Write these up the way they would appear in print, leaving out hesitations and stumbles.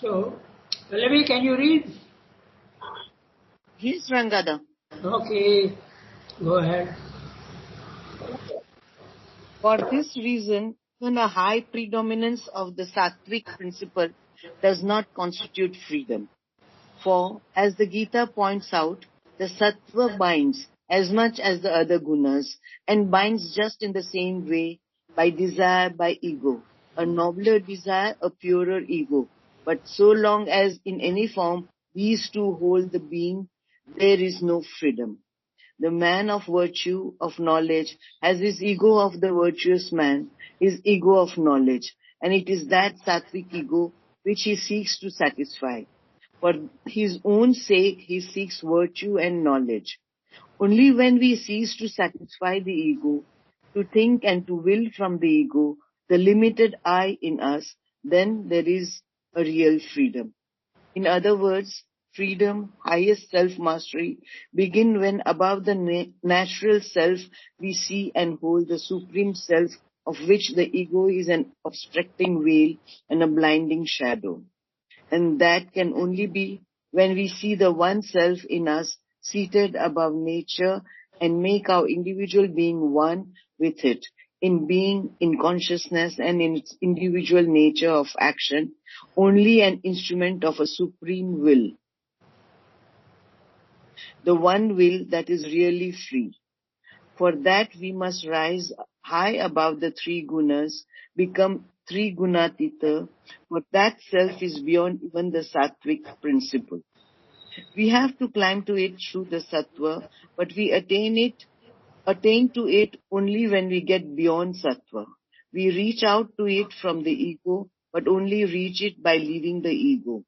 So, Pallavi, can you read? Yes, Rangada. Okay, go ahead. For this reason, even a high predominance of the sattvic principle does not constitute freedom. For, as the Gita points out, the sattva binds as much as the other gunas and binds just in the same way by desire, by ego. A nobler desire, a purer ego. But so long as in any form these two hold the being, there is no freedom. The man of virtue, of knowledge, has his ego of the virtuous man, his ego of knowledge, and it is that sattvic ego which he seeks to satisfy. For his own sake, he seeks virtue and knowledge. Only when we cease to satisfy the ego, to think and to will from the ego, the limited I in us, then there is a real freedom. In other words, freedom, highest self-mastery, begin when above the natural self we see and hold the supreme self of which the ego is an obstructing veil and a blinding shadow. And that can only be when we see the one self in us seated above nature and make our individual being one with it, in being, in consciousness and in its individual nature of action, only an instrument of a supreme will. The one will that is really free. For that we must rise high above the three gunas, become three gunatita, for that self is beyond even the sattvic principle. We have to climb to it through the sattva, but we attain to it only when we get beyond sattva. We reach out to it from the ego, but only reach it by leaving the ego.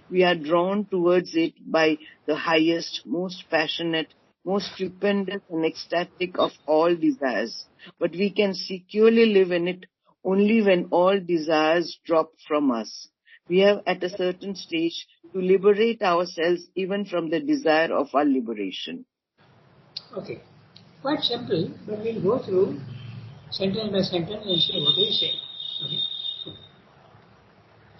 We are drawn towards it by the highest, most passionate, most stupendous and ecstatic of all desires. But we can securely live in it only when all desires drop from us. We have at a certain stage to liberate ourselves even from the desire of our liberation. Okay, quite simple, but we'll go through sentence by sentence and see what we say. Okay.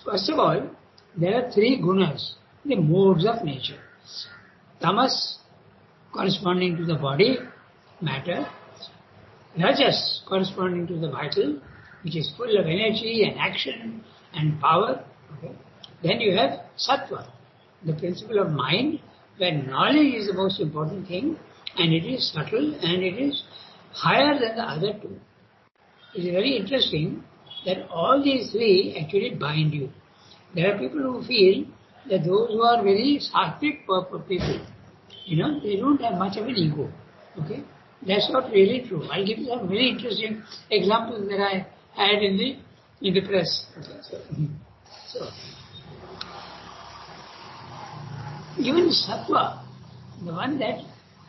First of all, there are three gunas, the modes of nature. Tamas, corresponding to the body, matter. Rajas, corresponding to the vital, which is full of energy and action and power. Okay. Then you have sattva, the principle of mind, where knowledge is the most important thing, and it is subtle and it is higher than the other two. It is very interesting that all these three actually bind you. There are people who feel that those who are very sattvic people, they don't have much of an ego. Okay, that's not really true. I'll give you some very interesting examples that I had in the press. Okay, so even sattva, the one that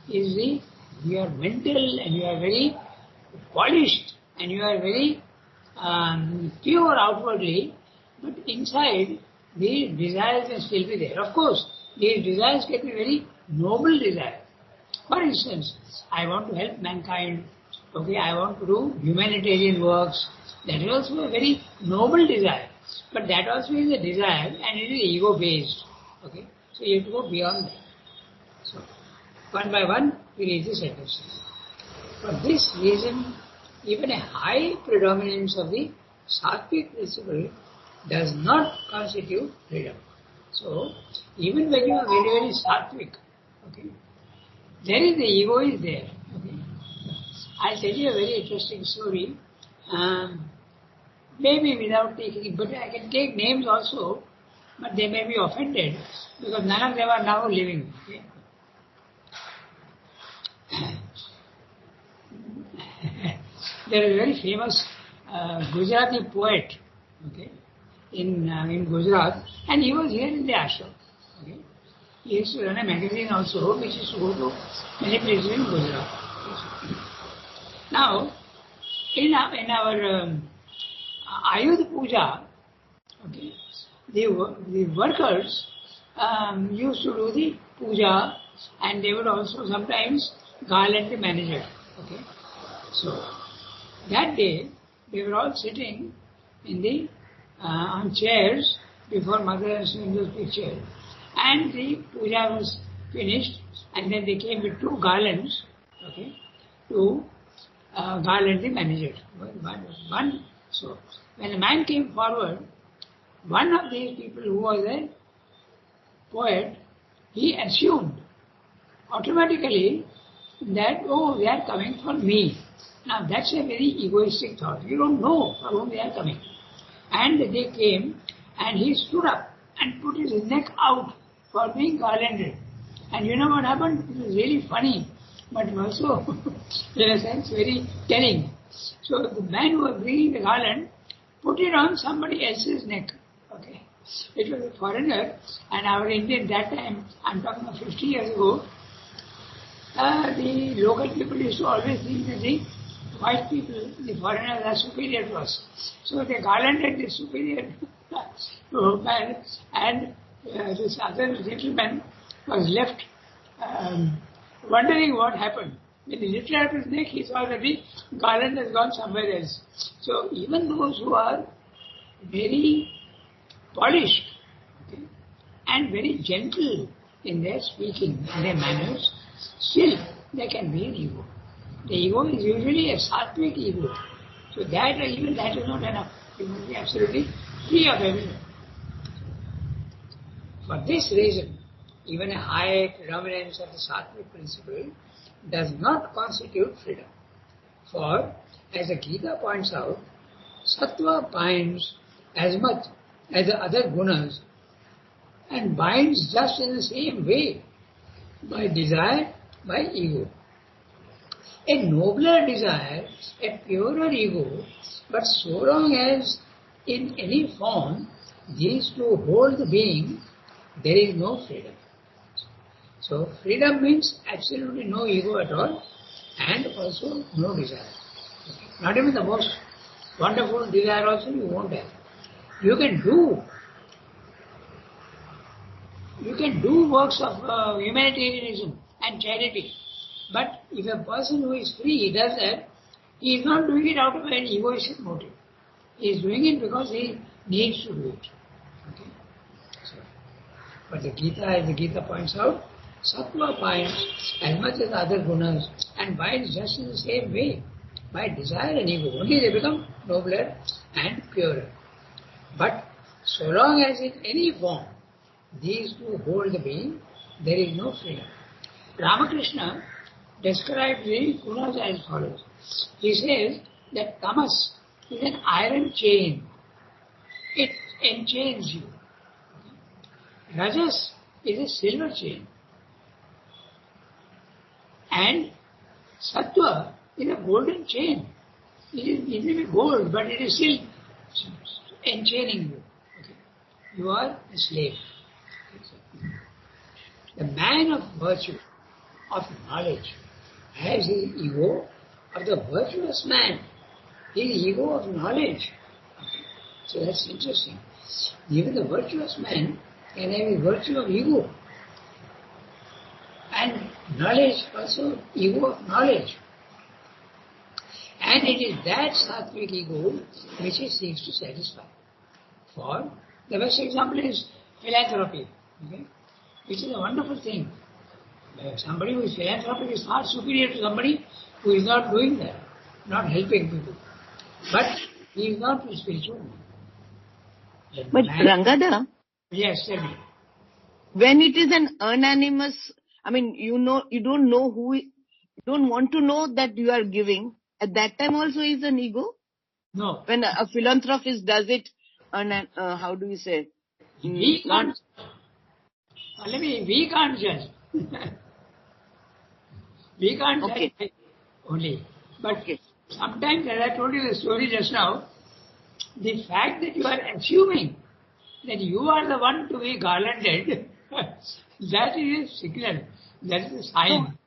is you are mental and you are very polished and you are very pure outwardly, but inside the desires can still be there. Of course, these desires can be very noble desires. For instance, I want to help mankind. Okay, I want to do humanitarian works. That is also a very noble desire. But that also is a desire and it is ego-based. Okay, so you have to go beyond that. So, one by one, we read the sentences. For this reason, even a high predominance of the sattvic principle does not constitute freedom. So, even when you are very, very sattvic, okay, there is the ego is there. Okay. I'll tell you a very interesting story. Maybe without taking, but I can take names also, but they may be offended because none of them are now living. Okay. There is a very famous Gujarati poet, okay, in Gujarat, and he was here in the ashram. Okay. He used to run a magazine also, which used to go to many places in Gujarat. Now, in our Ayodhya Puja, okay, the workers used to do the puja, and they would also sometimes garland the manager. Okay, so that day they were all sitting in the on chairs before mother and son-in-law's picture. And the puja was finished, and then they came with two garlands, okay, to garland the manager. One. So when the man came forward, one of these people who was a poet, he assumed automatically that, oh, they are coming for me. Now that's a very egoistic thought. You don't know for whom they are coming. And they came, and he stood up and put his neck out for being garlanded. And you know what happened? It was really funny, but also, in a sense, very telling. So the man who was bringing the garland put it on somebody else's neck. Okay, it was a foreigner, and our Indian that time, I'm talking of 50 years ago, the local people used to always think that the white people, the foreigners, are superior to us. So they garlanded the superior man, and this other gentleman was left wondering what happened. When he lifted up his neck, he saw that the garland has gone somewhere else. So even those who are very polished, okay, and very gentle in their speaking and their manners, still they can be an ego. The ego is usually a sattvic ego. So that even that is not enough. You must be absolutely free of everything. For this reason, even a high predominance of the sattvic principle does not constitute freedom. For, as the Gita points out, sattva binds as much as the other gunas and binds just in the same way by desire, by ego. A nobler desire, a purer ego, but so long as in any form these two hold the being, there is no freedom. So freedom means absolutely no ego at all, and also no desire. Not even the most wonderful desire also you won't have. You can do works of humanitarianism and charity, but if a person who is free does that, he is not doing it out of an egoistic motive. He is doing it because he needs to do it. Okay? So, but the Gita, as the Gita points out, sattva binds as much as other gunas and binds just in the same way by desire and ego. Only they become nobler and purer. But so long as in any form these two hold the being, there is no freedom. Ramakrishna describes the gunas as follows. He says that tamas is an iron chain. It enchains you. Rajas is a silver chain. And sattva is a golden chain. It may be gold, but it is still enchaining you. Okay. You are a slave. The man of virtue, of knowledge, has his ego of the virtuous man, his ego of knowledge. Okay. So that's interesting. Even the virtuous man can have a virtue of ego. And knowledge also, ego of knowledge. And it is that sattvic ego which he seeks to satisfy. For the best example is philanthropy, okay? Which is a wonderful thing. Somebody who is philanthropic is far superior to somebody who is not doing that, not helping people. But he is not spiritual. But Rangada, yes, tell me. When it is an unanimous, you don't know you don't want to know that you are giving. At that time also is an ego. No. When a philanthropist does it, how do we say? We can't. We can't judge. We can't judge only. But sometimes, as I told you the story just now, the fact that you are assuming that you are the one to be garlanded, that is a signal, that is a sign.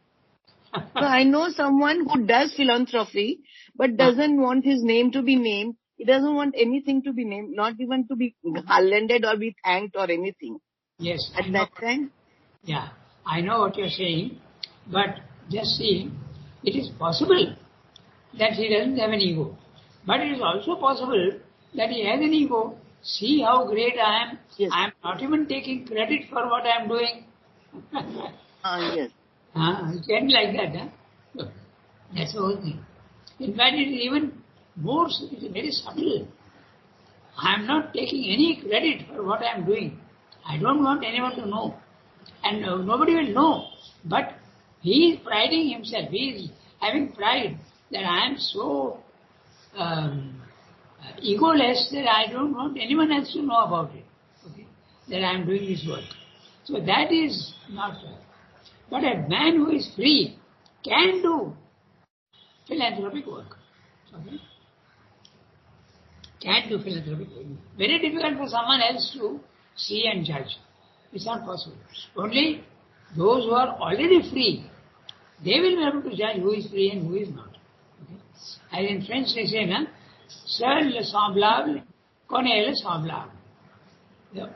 So I know someone who does philanthropy, but doesn't want his name to be named. He doesn't want anything to be named, not even to be garlanded or be thanked or anything. Yes. At that time? Yeah, I know what you're saying, but just see, it is possible that he doesn't have an ego. But it is also possible that he has an ego see how great I am. Yes. I am not even taking credit for what I am doing. Yes. It can be like that. So, that's the whole thing. In fact, it is even more, it is very subtle. I am not taking any credit for what I am doing. I don't want anyone to know. And nobody will know. But he is priding himself. He is having pride that I am so egoless that I don't want anyone else to know about it. Okay? That I am doing this work. So that is not right. But a man who is free can do philanthropic work. Okay? Can do philanthropic work. Very difficult for someone else to see and judge. It's not possible. Only those who are already free, they will be able to judge who is free and who is not. Okay? As in French they say, seul le semblable connaît le semblable.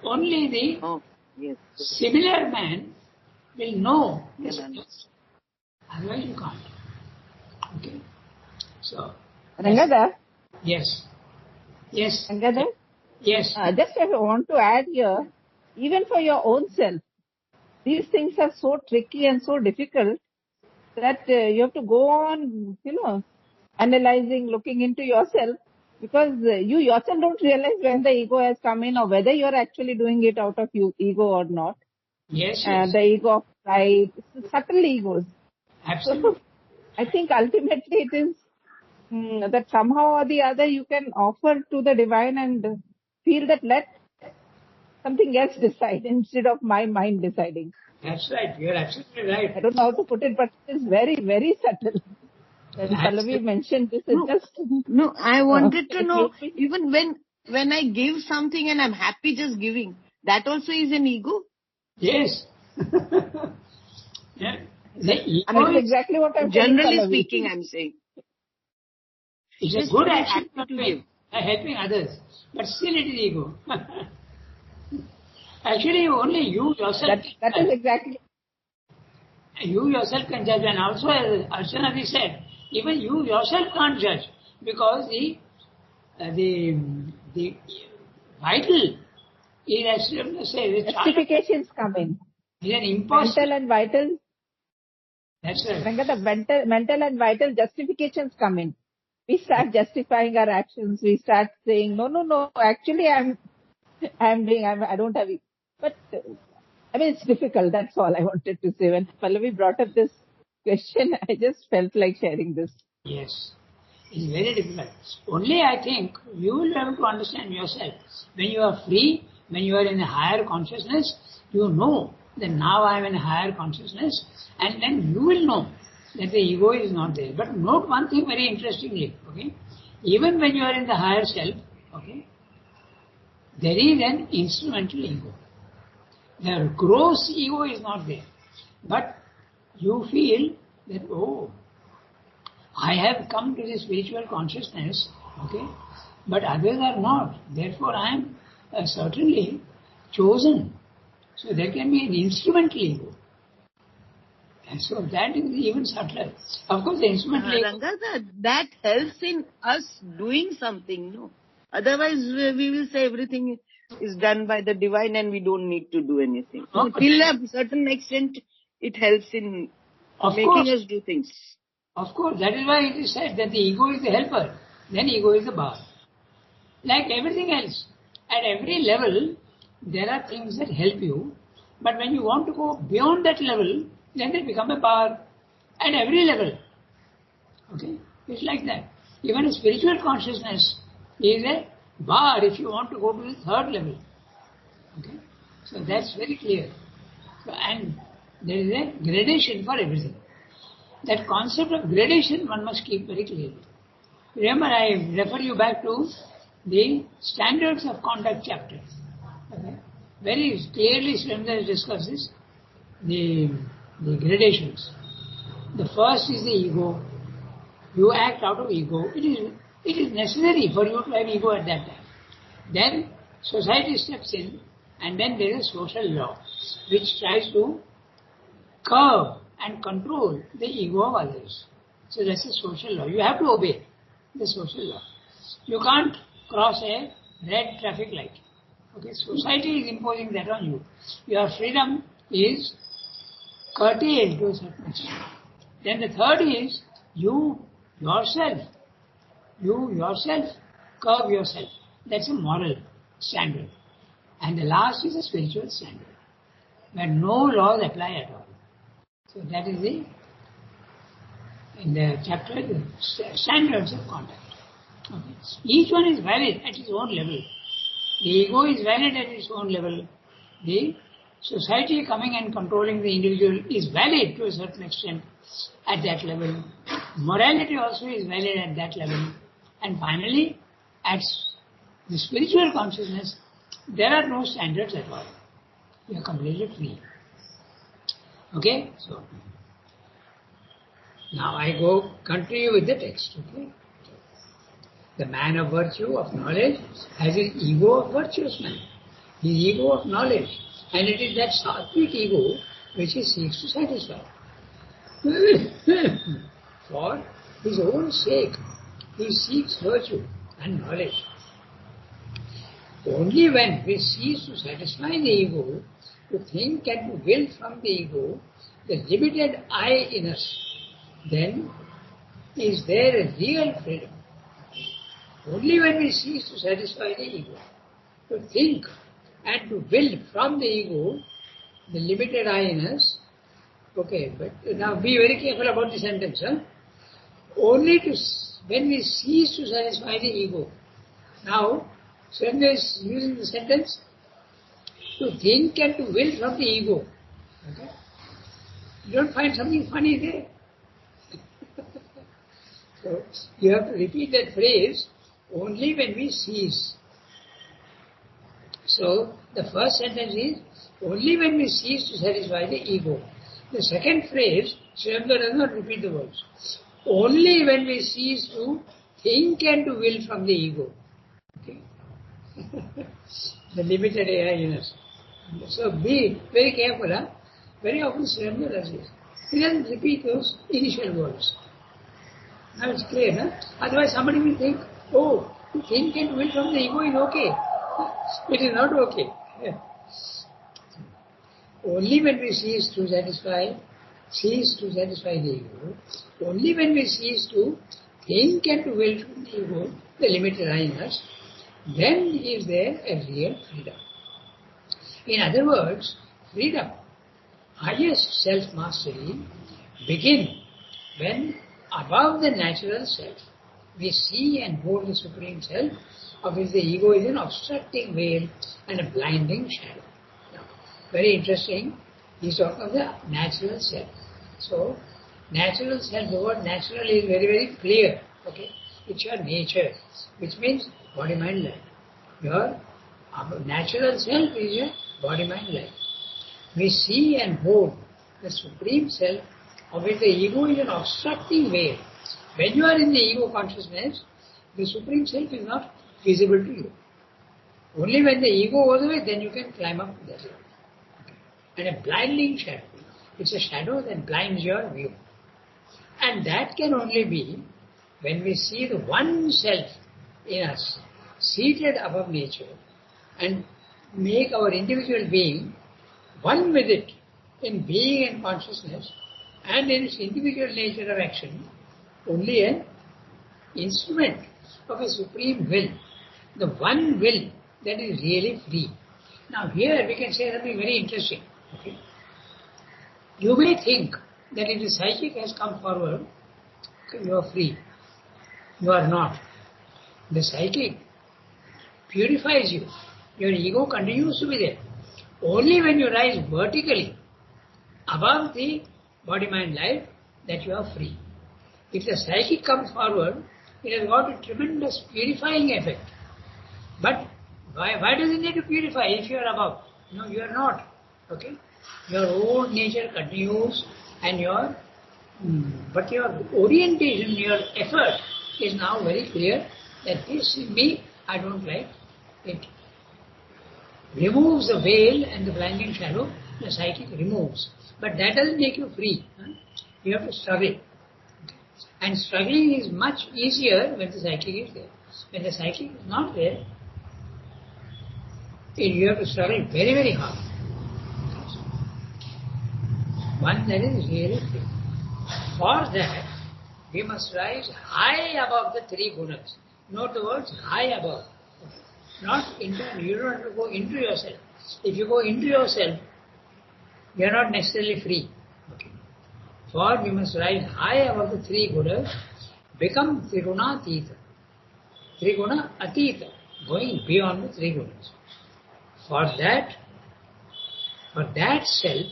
Only the Yes. similar man will know this Yes. place. Otherwise you can't. Okay? So, Rangada, yes. Yes. Rangada, Yes. just I want to add here, even for your own self, these things are so tricky and so difficult that you have to go on, analyzing, looking into yourself, because you yourself don't realize when the ego has come in or whether you're actually doing it out of ego or not. Yes, yes. The ego of pride, subtle egos. Absolutely. So I think ultimately it is that somehow or the other you can offer to the divine and feel that let something else decide instead of my mind deciding. That's right. You're absolutely right. I don't know how to put it, but it is very, very subtle. When Pallavi mentioned this, it just... No, I wanted to it know, made me- even when I give something and I'm happy just giving, that also is an ego? Yes. Yeah. The ego And it's is, exactly what I'm telling Generally Pallavi. speaking, I'm saying. it's Just a good to be action happy to doing, give. helping others. But still it is ego. Actually, only you yourself That can is judge. exactly... You yourself can judge. And also, as Archana said, even you yourself can't judge. Because the vital is, as you say, the child Justifications come in. is an imposter. Mental and vital... That's right. Ranga, mental and vital justifications come in. We start justifying our actions. We start saying, no, actually I don't have it. But, it's difficult. That's all I wanted to say. When Pallavi brought up this question, I just felt like sharing this. Yes. It's very difficult. Only I think you will be able to understand yourself. When you are free, when you are in a higher consciousness, you know that now I am in a higher consciousness, and then you will know that the ego is not there. But note one thing very interestingly, okay? Even when you are in the higher self, okay, there is an instrumental ego. The gross ego is not there. But you feel that, oh, I have come to the spiritual consciousness, okay, but others are not. Therefore, I am certainly chosen. So there can be an instrumental ego. And so that is even subtler. Of course, the instrumental ego. Ranga, that helps in us doing something, no? Otherwise, we will say everything is done by the divine and we don't need to do anything. So till a certain extent, it helps in Of making course. us do things. Of course, that is why it is said that the ego is the helper, then ego is the bar. Like everything else, at every level, there are things that help you, but when you want to go beyond that level, then they become a bar at every level. Okay? It's like that. Even a spiritual consciousness is a bar if you want to go to the third level. Okay? So that's very clear. So, and there is a gradation for everything. That concept of gradation one must keep very clearly. Remember, I refer you back to the standards of conduct chapter. Okay? Very clearly, Srimad discusses the gradations. The first is the ego. You act out of ego. It is necessary for you to have ego at that time. Then society steps in, and then there is social law, which tries to curb and control the ego of others. So that's a social law. You have to obey the social law. You can't cross a red traffic light. Okay, society is imposing that on you. Your freedom is curtailed to a certain extent. Then the third is you yourself curb yourself. That's a moral standard. And the last is a spiritual standard, where no laws apply at all. So that is in the chapter, the standards of conduct. Okay. Each one is valid at its own level. The ego is valid at its own level. The society coming and controlling the individual is valid to a certain extent at that level. Morality also is valid at that level. And finally, at the spiritual consciousness, there are no standards at all. You are completely free. Okay? So, now I continue with the text. Okay? The man of virtue, of knowledge, has his ego of virtuous man. His ego of knowledge. And it is that sattvic ego which he seeks to satisfy. For his own sake, he seeks virtue and knowledge. Only when we cease to satisfy the ego, to think and to will from the ego, the limited I in us, then is there a real freedom. Only when we cease to satisfy the ego, to think and to will from the ego, the limited I in us. Okay, but now be very careful about the sentence. Only when we cease to satisfy the ego. Now, Ranga is using the sentence to think and to will from the ego. Okay? You don't find something funny there? So, you have to repeat that phrase only when we cease. So, the first sentence is only when we cease to satisfy the ego. The second phrase, Ranga does not repeat the words. Only when we cease to think and to will from the ego. Okay? The limited AI in us. So be very careful. Very often Ranga does this. He doesn't repeat those initial words. Now it's clear, Otherwise somebody will think, oh, to think and will from the ego is okay. It is not okay. Yeah. Only when we cease to satisfy the ego, only when we cease to think and to will from the ego, the limited I in us, then is there a real freedom. In other words, freedom, highest self-mastery, begin when above the natural self, we see and hold the Supreme Self, of which the ego is an obstructing veil and a blinding shadow. Now, very interesting, he's talking of the natural self. So, natural self, the word natural is very, very clear. Okay? It's your nature, which means body, mind, life. Your natural self is your body, mind, life. We see and hold the Supreme Self, of which the ego is an obstructing veil. When you are in the ego consciousness, the Supreme Self is not visible to you. Only when the ego goes away, then you can climb up to that level. And a blinding shadow. It's a shadow that blinds your view. And that can only be when we see the one self in us, seated above nature, and make our individual being one with it in being and consciousness, and in its individual nature of action, only an instrument of a supreme will, the one will that is really free. Now here we can say something very interesting. Okay? You may think that if the psychic has come forward, you are free. You are not. The psychic purifies you. Your ego continues to be there. Only when you rise vertically above the body-mind life that you are free. If the psychic comes forward, it has got a tremendous purifying effect. But why does it need to purify if you are above? No, you are not. Okay? Your own nature continues and but your orientation, your effort is now very clear that this in me, I don't like it. Removes the veil and the blinding shadow, the psychic removes. But that doesn't make you free. You have to struggle. And struggling is much easier when the psychic is there. When the psychic is not there, You have to struggle very, very hard. One that is really free. For that, we must rise high above the three gunas. Note the words high above. Not into, you don't have to go into yourself. If you go into yourself, you are not necessarily free. Okay. For we must rise high above the three gunas, become Triguna Atita. Triguna Atita, going beyond the three gunas. For that self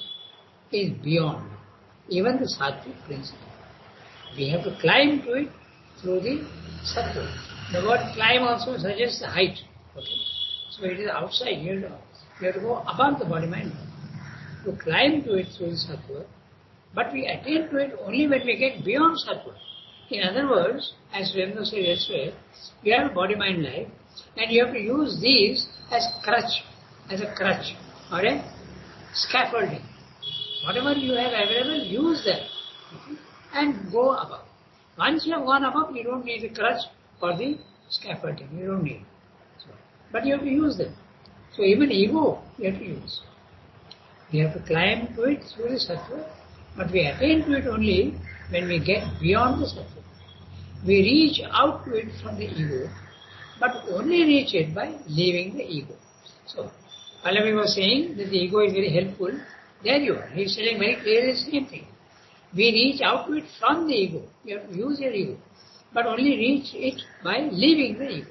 is beyond even the sattvic principle. We have to climb to it through the sattva. The word climb also suggests the height. Okay. So it is outside. You have to go above the body mind. To climb to it through the sattva, but we attain to it only when we get beyond sattva. In other words, as Ranga said yesterday, you have a body-mind life, and you have to use these as a crutch, or a scaffolding. Whatever you have available, use that, okay, and go above. Once you have gone above, you don't need the crutch or the scaffolding. You don't need it. So, but you have to use them. So even ego, you have to use. We have to climb to it through the sattva, but we attain to it only when we get beyond the sattva. We reach out to it from the ego, but only reach it by leaving the ego. So, Pallavi was saying that the ego is very helpful. There you are. He is telling very clearly the same thing. We reach out to it from the ego. You have to use your ego, but only reach it by leaving the ego.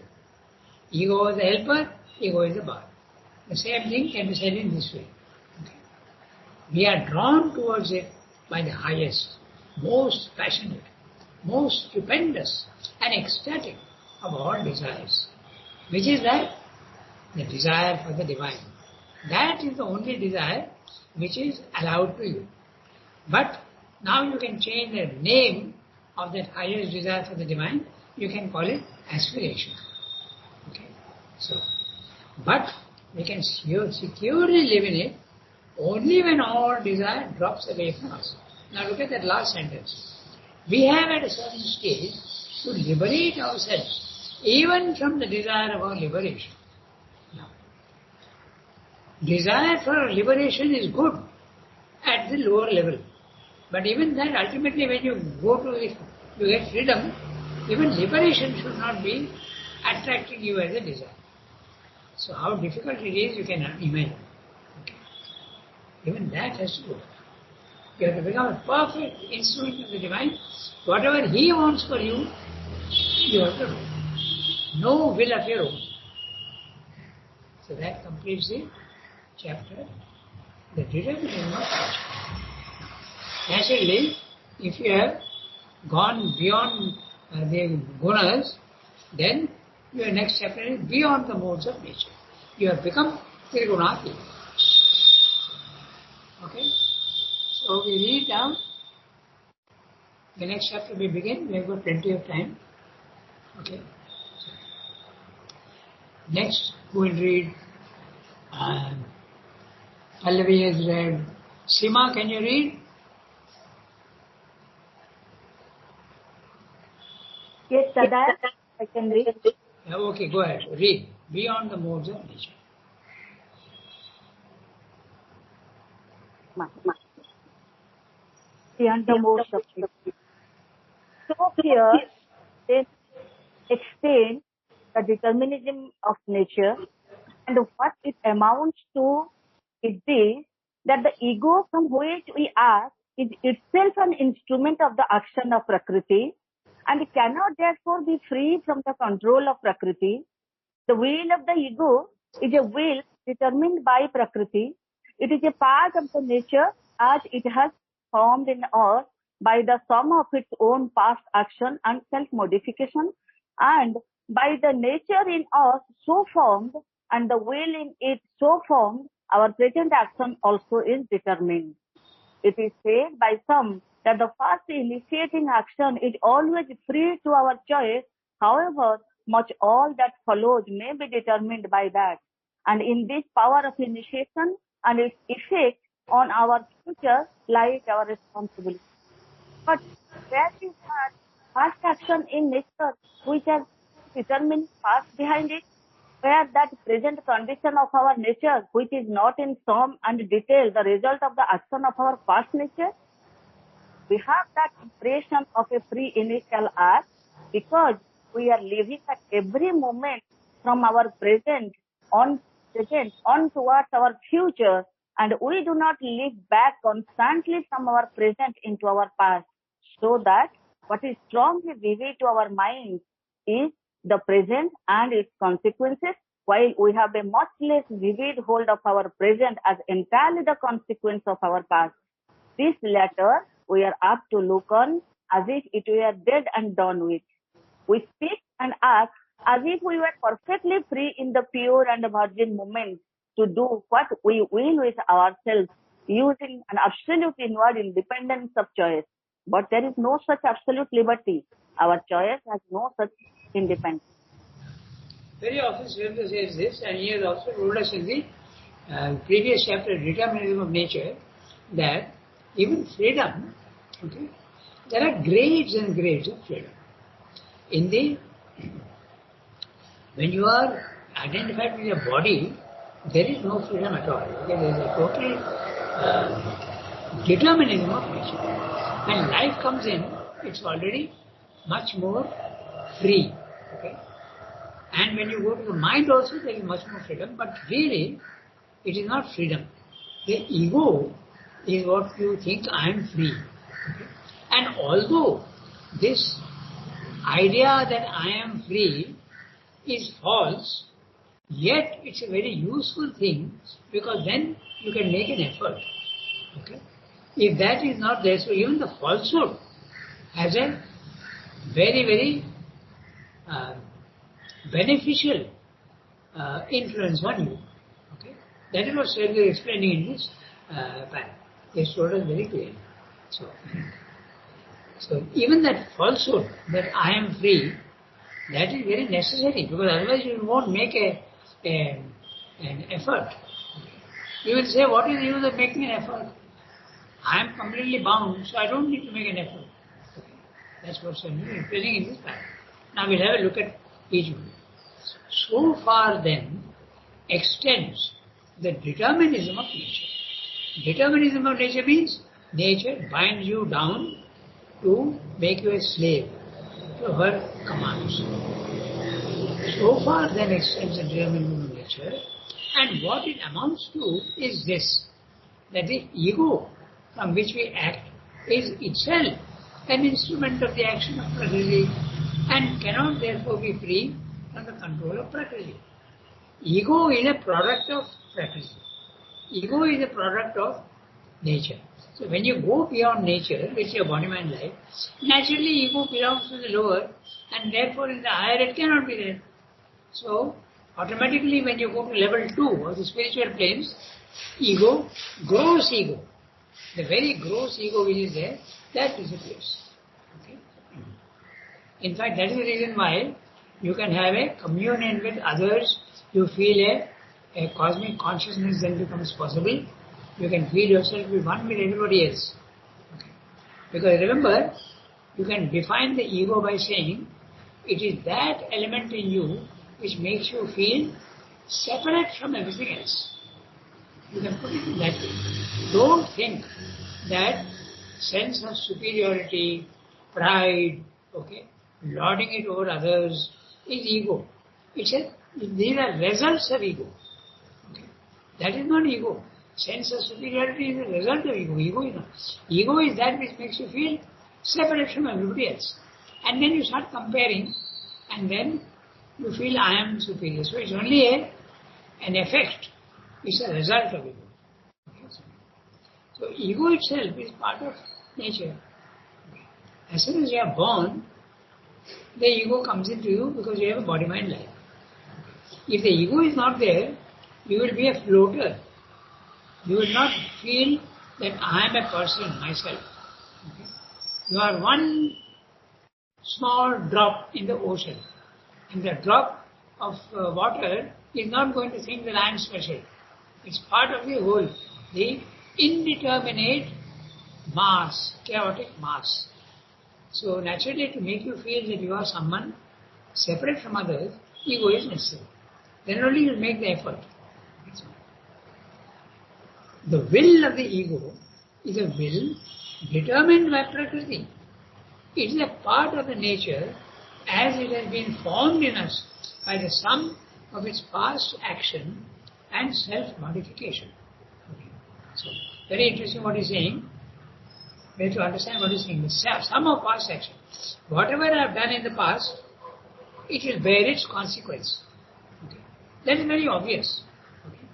Ego is the helper, ego is the bar. The same thing can be said in this way. Okay. We are drawn towards it by the highest, most passionate, most stupendous and ecstatic of all desires. Which is that? The desire for the divine. That is the only desire which is allowed to you. But now you can change the name of that highest desire for the divine. You can call it aspiration. Okay. So, but we can securely live in it only when all desire drops away from us. Now look at that last sentence. We have at a certain stage to liberate ourselves even from the desire of our liberation. Now, desire for liberation is good at the lower level. But even that, ultimately when you go to it, you get freedom, even liberation should not be attracting you as a desire. So how difficult it is, you can imagine. Okay. Even that has to go. You have to become a perfect instrument of the divine. Whatever he wants for you, you have to do. No will of your own. So that completes the chapter, the determinism of nature. Naturally, if you have gone beyond the gunas, then your next chapter is beyond the modes of nature. You have become Trigunati. Okay? So we read down. The next chapter we begin. We have got plenty of time. Okay. Next we will read. Pallavi has read. Sima, can you read? Yes, Sada, I can read. Yeah, okay, go ahead. Read. Beyond the modes of nature. Beyond the modes of nature. So here, they explain the determinism of nature and what it amounts to is this, that the ego from which we are is itself an instrument of the action of Prakriti and cannot therefore be free from the control of Prakriti. The will of the ego is a will determined by Prakriti. It is a part of the nature as it has formed in us by the sum of its own past action and self-modification, and by the nature in us so formed and the will in it so formed, our present action also is determined. It is said by some that the first initiating action is always free to our choice. However, much all that follows may be determined by that. And in this power of initiation and its effect on our future lies our responsibility. But where is that first action in nature which has determined past behind it? where that present condition of our nature, which is not in sum and detail the result of the action of our past nature, we have that impression of a pre-initial act because we are living at every moment from our present on towards our future, and we do not live back constantly from our present into our past. So that what is strongly vivid to our minds is the present and its consequences, while we have a much less vivid hold of our present as entirely the consequence of our past. This latter we are apt to look on as if it were dead and done with. We speak and act as if we were perfectly free in the pure and virgin moment to do what we will with ourselves, using an absolute inward independence of choice. But there is no such absolute liberty. Our choice has no such independence. Very often Srila says this, and he has also told us in the previous chapter, Determinism of Nature, that even freedom, okay, there are grades and grades of freedom. When you are identified with your body, there is no freedom at all. Okay? There is a total determinism of nature. When life comes in, it's already much more free. Okay? And when you go to the mind also, there is much more freedom, but really, it is not freedom. The ego is what you think, I am free. Okay? And although this idea that I am free is false, yet it's a very useful thing because then you can make an effort. Okay? If that is not there, so even the falsehood has a very, very beneficial influence on you. Okay? That is what Srila is explaining in this panel. He showed us very clearly. So even that falsehood that I am free, that is very necessary because otherwise you won't make an effort. You will say, what is the use of making an effort? I am completely bound, so I don't need to make an effort. Okay. That's what Swami is explaining in this panel. Now we'll have a look at each one. So far then extends the determinism of nature. Determinism of nature means nature binds you down to make you a slave to her commands. So far then extends the determinism of nature, and what it amounts to is this, that the ego from which we act is itself an instrument of the action of Prakriti and cannot therefore be free from the control of Prakriti. Ego is a product of Prakriti. Ego is a product of nature. So when you go beyond nature, which is your body-mind life, naturally ego belongs to the lower and therefore in the higher it cannot be there. So automatically when you go to level 2 of the spiritual planes, ego, gross ego, the very gross ego which is there, that disappears. Okay? In fact, that is the reason why you can have a communion with others, you feel a cosmic consciousness then becomes possible. You can feel yourself with one with everybody else. Okay. Because remember, you can define the ego by saying, it is that element in you which makes you feel separate from everything else. You can put it in that way. Don't think that sense of superiority, pride, okay, lording it over others is ego. These are results of ego. Okay. That is not ego. Sense of superiority is a result of ego. Ego is not. Ego is that which makes you feel separate from everybody else. And then you start comparing and then you feel I am superior. So it's only an effect. It's a result of ego. Okay. So ego itself is part of nature. As soon as you are born, the ego comes into you because you have a body-mind life. If the ego is not there, you will be a floater. You will not feel that I am a person myself. Okay? You are one small drop in the ocean. And the drop of water is not going to think that I am special. It's part of the whole. The indeterminate mass, chaotic mass. So naturally to make you feel that you are someone separate from others, ego is necessary. then only you make the effort. The will of the ego is a will determined by Prakriti. It is a part of the nature as it has been formed in us by the sum of its past action and self-modification. Okay. So, very interesting what he's saying. We have to understand what he's saying. The sum of past action. Whatever I have done in the past, it will bear its consequence. Okay. That is very obvious. Okay.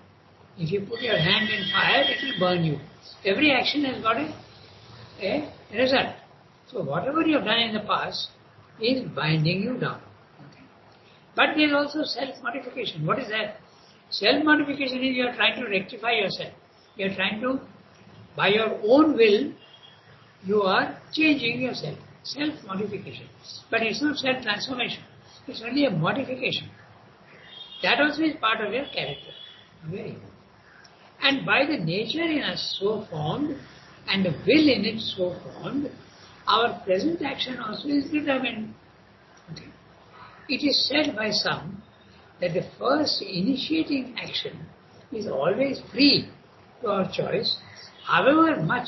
If you put your hand in fire, it will burn you. Every action has got a result. So whatever you have done in the past is binding you down. Okay. But there is also self-modification. What is that? Self-modification is you are trying to rectify yourself. You are trying to, by your own will, you are changing yourself. Self-modification. But it's not self-transformation. It's only a modification. That also is part of your character. Very good. And by the nature in us so formed, and the will in it so formed, our present action also is determined. Okay. It is said by some that the first initiating action is always free to our choice, however much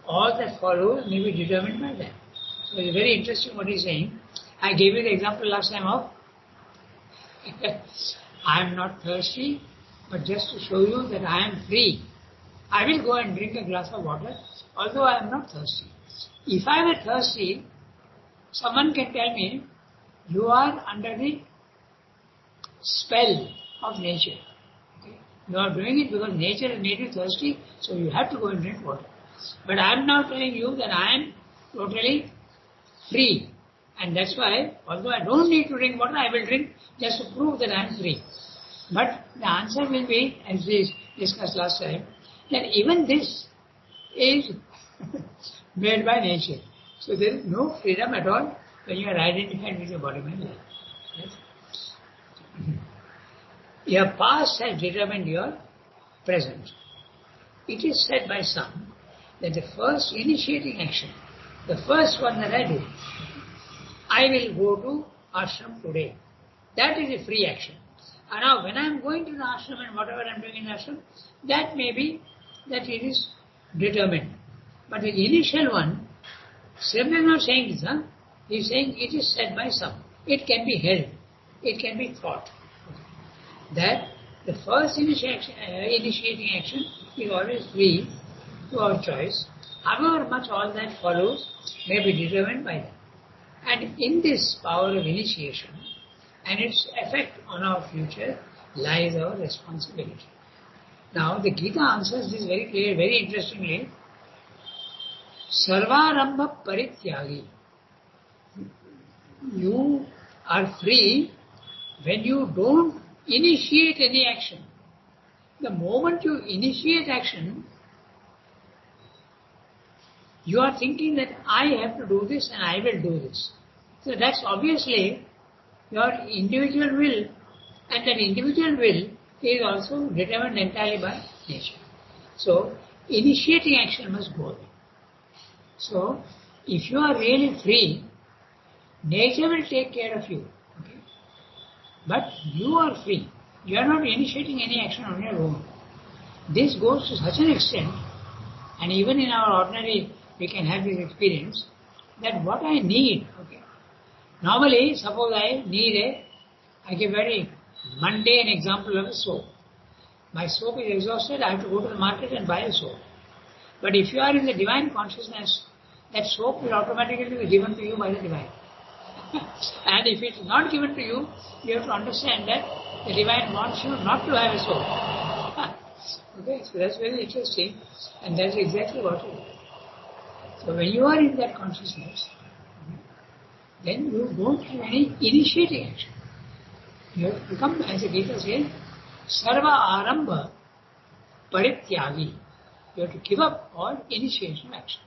all that follows may be determined by that. So it's very interesting what he's saying. I gave you the example last time of I am not thirsty, but just to show you that I am free. I will go and drink a glass of water, although I am not thirsty. If I were thirsty, someone can tell me, you are under the spell of nature. Okay? You are doing it because nature has made you thirsty, so you have to go and drink water. But I am now telling you that I am totally free. And that's why, although I don't need to drink water, I will drink just to prove that I am free. But the answer will be, as we discussed last time, that even this is made by nature. So there is no freedom at all when you are identified with your body, mind, life. Yes? Your past has determined your present. It is said by some that the first initiating action, the first one that I do, I will go to ashram today. That is a free action. And now when I am going to the ashram and whatever I am doing in the ashram, that may be that it is determined. But the initial one, Srimad is not saying this, he is saying it is said by some. It can be held. It can be thought. That the first initiating action is always free to our choice. However much all that follows may be determined by that. And in this power of initiation and its effect on our future lies our responsibility. Now the Gita answers this very clearly, very interestingly. Sarvarambha parityagi. You are free when you don't initiate any action. The moment you initiate action, you are thinking that I have to do this and I will do this. So that's obviously your individual will, and that individual will is also determined entirely by nature. So initiating action must go away. So if you are really free, nature will take care of you. Okay? But you are free. You are not initiating any action on your own. This goes to such an extent, and even in our ordinary we can have this experience, that what I need, okay. Normally, suppose I give very mundane example of a soap. My soap is exhausted, I have to go to the market and buy a soap. But if you are in the divine consciousness, that soap will automatically be given to you by the divine. And if it is not given to you, you have to understand that the divine wants you not to have a soap. Okay, so that's very interesting, and that's exactly what it is. So when you are in that consciousness, then you don't have any initiating action. You have to become, as the Gita says, sarva arambha parityagi. You have to give up all initiation action.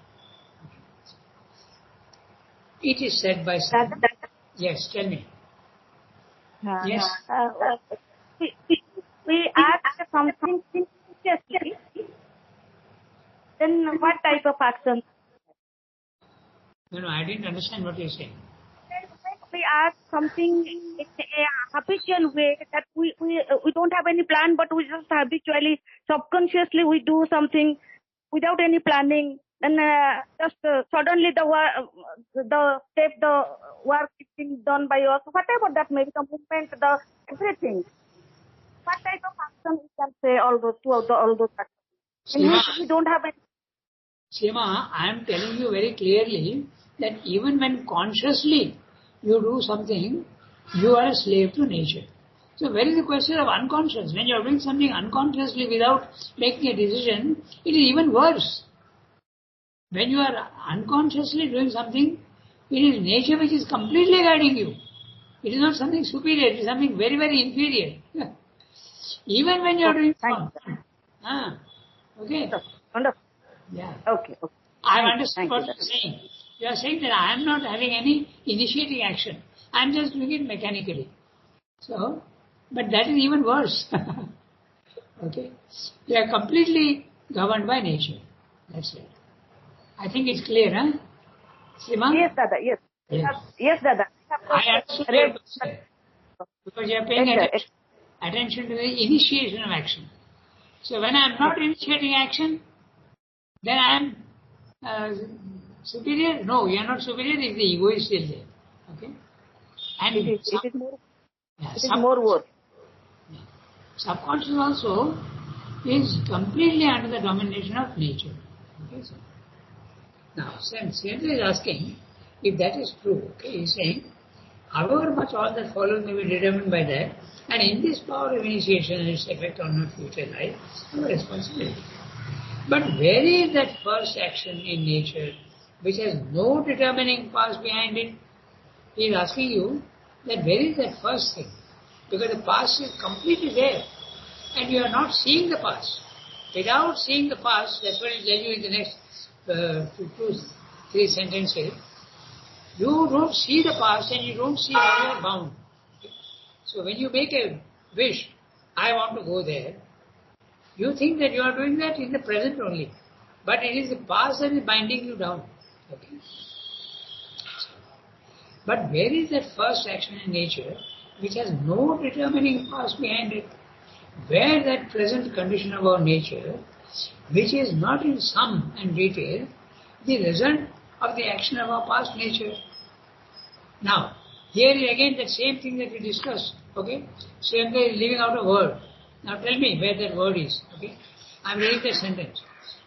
It is said by some. Yes, tell me. Yes. We ask something seriously, then what type of action? No, I didn't understand what you're saying. When we ask something in a habitual way that we don't have any plan, but we just habitually, subconsciously we do something without any planning. Then just suddenly the work is being done by us, whatever that may be, the movement, the everything. What type of action we can say all those actions? In which we don't have any. Shima, I am telling you very clearly that even when consciously you do something, you are a slave to nature. So where is the question of unconscious? When you are doing something unconsciously without making a decision, it is even worse. When you are unconsciously doing something, it is nature which is completely guiding you. It is not something superior, it is something very, very inferior. Even when you are doing Thank fun. Okay? Wonderful. Yeah. Okay. I understand what you are saying. You are saying that I am not having any initiating action. I am just doing it mechanically. So, but that is even worse. Okay? You are completely governed by nature. That's it. I think it's clear, huh? Sima? Yes, Dada, yes. Yes. Yes, Dada. I understood your question. Because you are paying attention to the initiation of action. So when I am not initiating action, then I am superior? No, you are not superior if the ego is still there. Okay? And it is more worse. Subconscious also is completely under the domination of nature. Okay, so now, Sendra is asking if that is true. Okay, he is saying, however much all that follows may be determined by that, and in this power of initiation and its effect on our future life, our responsibility. But where is that first action in nature which has no determining past behind it? He is asking you that where is that first thing? Because the past is completely there and you are not seeing the past. Without seeing the past, that's what I tell you in the next 2-3 sentences, you don't see the past and you don't see how you are bound. So when you make a wish, I want to go there, you think that you are doing that in the present only. But it is the past that is binding you down. Okay. But where is that first action in nature which has no determining past behind it? Where that present condition of our nature, which is not in sum and detail, the result of the action of our past nature. Now, here is again the same thing that we discussed. Okay? Sranga is leaving out a word. Now tell me where that word is. Okay? I am reading the sentence.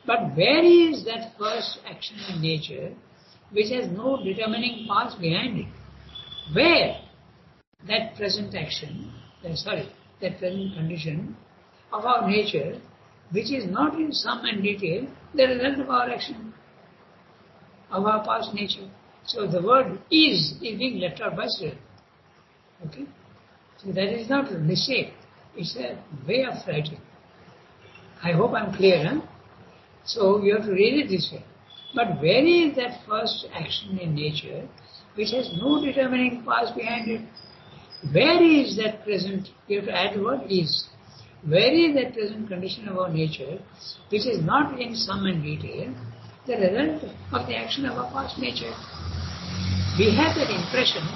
But where is that first action in nature which has no determining past behind it? Where that present action, that present condition of our nature, which is not in sum and detail, the result of our action, of our past nature. So the word is being left out by Sri. Okay? So that is not a mistake. It's a way of writing. I hope I'm clear, huh? So you have to read it this way. But where is that first action in nature which has no determining past behind it? Where is that present, you have to add the word is. Where is that present condition of our nature which is not in sum and detail, the result of the action of our past nature? We have that impression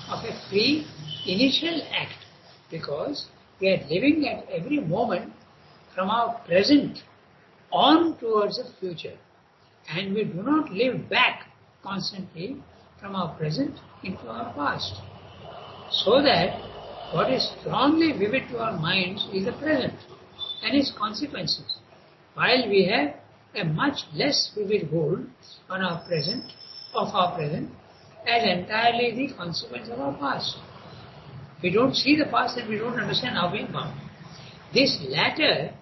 of a free initial act because we are living at every moment from our present on towards the future, and we do not live back constantly from our present into our past. So that what is strongly vivid to our minds is the present and its consequences, while we have a much less vivid hold on our present, as entirely the consequence of our past. We don't see the past and we don't understand how we come. This latter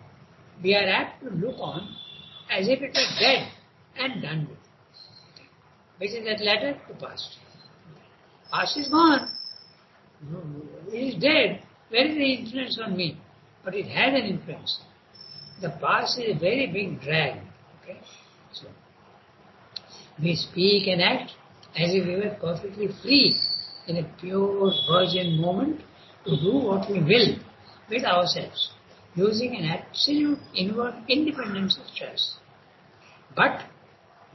we are apt to look on as if it was dead and done with. Which is that latter? The past. Past is gone. It is dead. Where is the influence on me? But it had an influence. The past is a very big drag. Okay? So, we speak and act as if we were perfectly free in a pure virgin moment to do what we will with ourselves, using an absolute inward independence of choice. But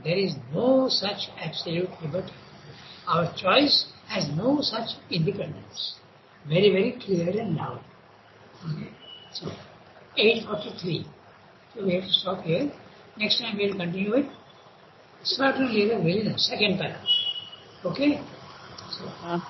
there is no such absolute liberty. Our choice has no such independence. very, very clear and loud. Okay. So, 8:43. So we have to stop here. Next time we will continue with certainly the willingness, second paragraph. Okay? So,